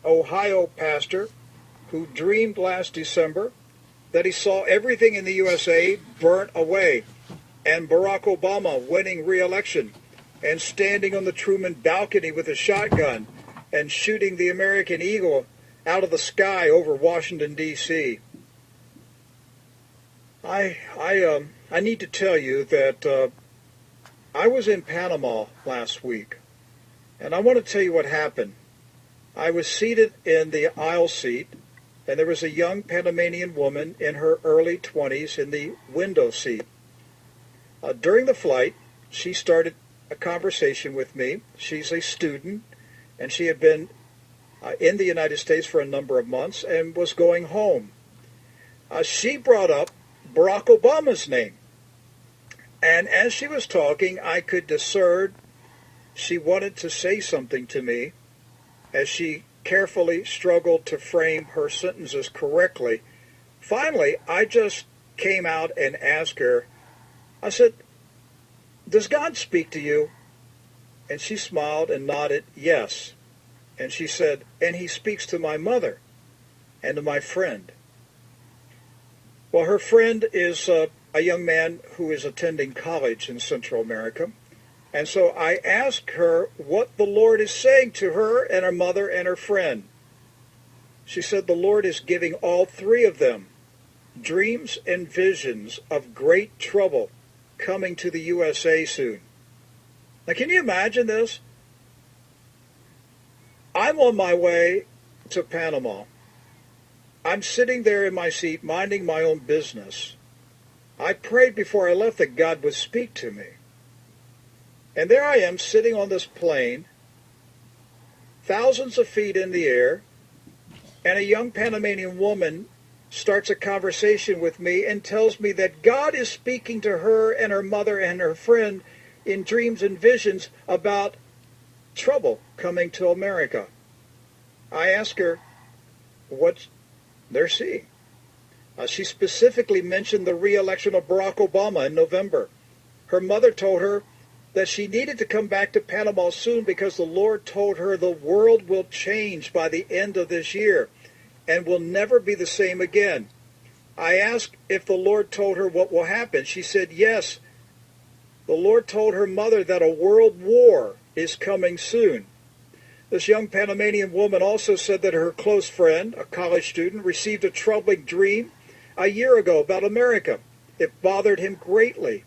Ohio pastor who dreamed last December that he saw everything in the USA burnt away, and Barack Obama winning re-election and standing on the Truman balcony with a shotgun and shooting the American eagle out of the sky over Washington, D.C. I need to tell you that I was in Panama last week, and I want to tell you what happened. I was seated in the aisle seat, and there was a young Panamanian woman in her early 20s in the window seat. During the flight, she started a conversation with me. She's a student, and she had been in the United States for a number of months and was going home. She brought up Barack Obama's name. And as she was talking, I could discern she wanted to say something to me as she carefully struggled to frame her sentences correctly. Finally, I just came out and asked her, I said, "Does God speak to you?" And she smiled and nodded yes. And she said, "And he speaks to my mother and to my friend." Well, her friend is a young man who is attending college in Central America. And so I asked her what the Lord is saying to her and her mother and her friend. She said the Lord is giving all three of them dreams and visions of great trouble coming to the USA soon. Now, can you imagine this? I'm on my way to Panama. I'm sitting there in my seat minding my own business. I prayed before I left that God would speak to me. And there I am sitting on this plane, thousands of feet in the air, and a young Panamanian woman starts a conversation with me and tells me that God is speaking to her and her mother and her friend in dreams and visions about trouble coming to America. I ask her what they're seeing. She specifically mentioned the re-election of Barack Obama in November. Her mother told her that she needed to come back to Panama soon because the Lord told her the world will change by the end of this year and will never be the same again. I asked if the Lord told her what will happen. She said yes. The Lord told her mother that a world war is coming soon. This young Panamanian woman also said that her close friend, a college student, received a troubling dream a year ago about America. It bothered him greatly.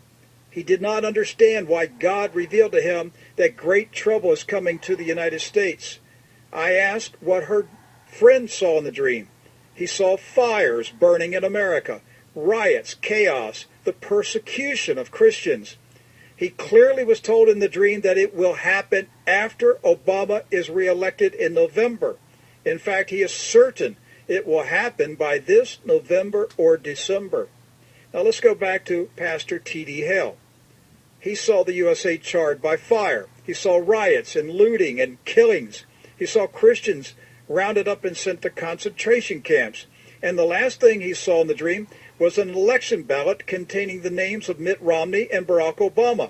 He did not understand why God revealed to him that great trouble is coming to the United States. I asked what her friend saw in the dream. He saw fires burning in America, riots, chaos, the persecution of Christians. He clearly was told in the dream that it will happen after Obama is reelected in November. In fact, he is certain it will happen by this November or December. Now let's go back to Pastor T.D. Hale. He saw the USA charred by fire. He saw riots and looting and killings. He saw Christians rounded up and sent to concentration camps. And the last thing he saw in the dream was an election ballot containing the names of Mitt Romney and Barack Obama.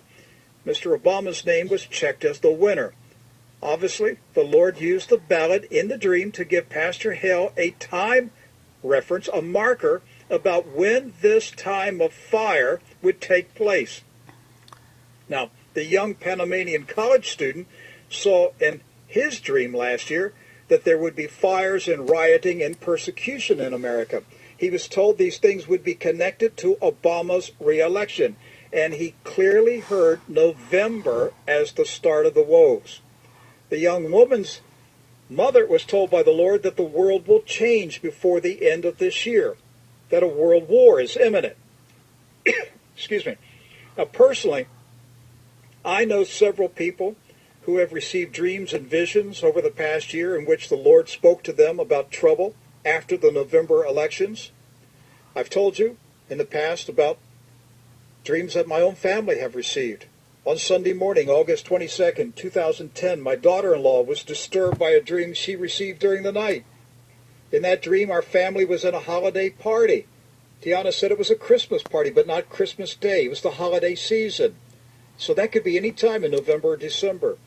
Mr. Obama's name was checked as the winner. Obviously, the Lord used the ballot in the dream to give Pastor Hale a time reference, a marker about when this time of fire would take place. Now, the young Panamanian college student saw in his dream last year that there would be fires and rioting and persecution in America. He was told these things would be connected to Obama's re-election, and he clearly heard November as the start of the woes. The young woman's mother was told by the Lord that the world will change before the end of this year, that a world war is imminent. Excuse me. Now, personally, I know several people who have received dreams and visions over the past year in which the Lord spoke to them about trouble after the November elections. I've told you in the past about dreams that my own family have received. On Sunday morning, August 22nd, 2010, my daughter-in-law was disturbed by a dream she received during the night. In that dream, our family was in a holiday party. Tiana said it was a Christmas party, but not Christmas Day. It was the holiday season. So that could be any time in November or December.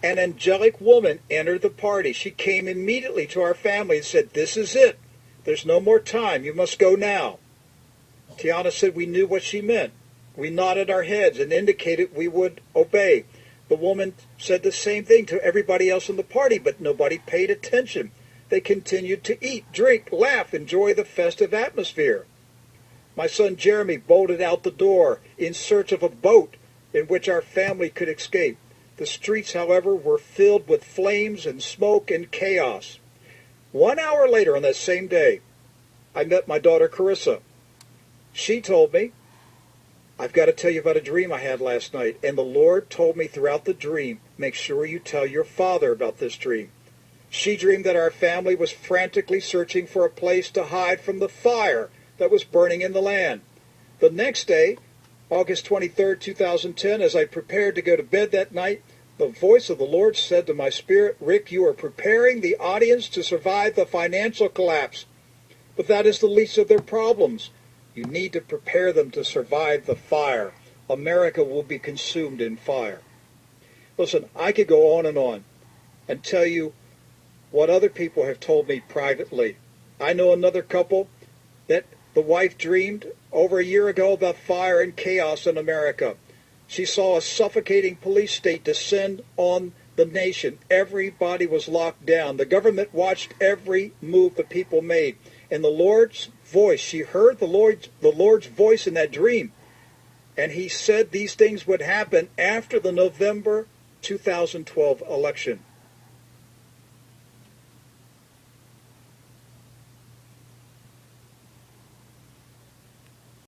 An angelic woman entered the party. She came immediately to our family and said, "This is it. There's no more time. You must go now." Tiana said we knew what she meant. We nodded our heads and indicated we would obey. The woman said the same thing to everybody else in the party, but nobody paid attention. They continued to eat, drink, laugh, enjoy the festive atmosphere. My son Jeremy bolted out the door in search of a boat in which our family could escape. The streets, however, were filled with flames and smoke and chaos. 1 hour later on that same day, I met my daughter Carissa. She told me, "I've got to tell you about a dream I had last night, and the Lord told me throughout the dream, make sure you tell your father about this dream." She dreamed that our family was frantically searching for a place to hide from the fire that was burning in the land. The next day, August 23rd, 2010, as I prepared to go to bed that night, the voice of the Lord said to my spirit, "Rick, you are preparing the audience to survive the financial collapse, but that is the least of their problems. You need to prepare them to survive the fire. America will be consumed in fire." Listen, I could go on and tell you what other people have told me privately. I know another couple that the wife dreamed over a year ago about fire and chaos in America. She saw a suffocating police state descend on the nation. Everybody was locked down. The government watched every move the people made. And the Lord's voice, she heard the Lord's voice in that dream. And he said these things would happen after the November 2012 election.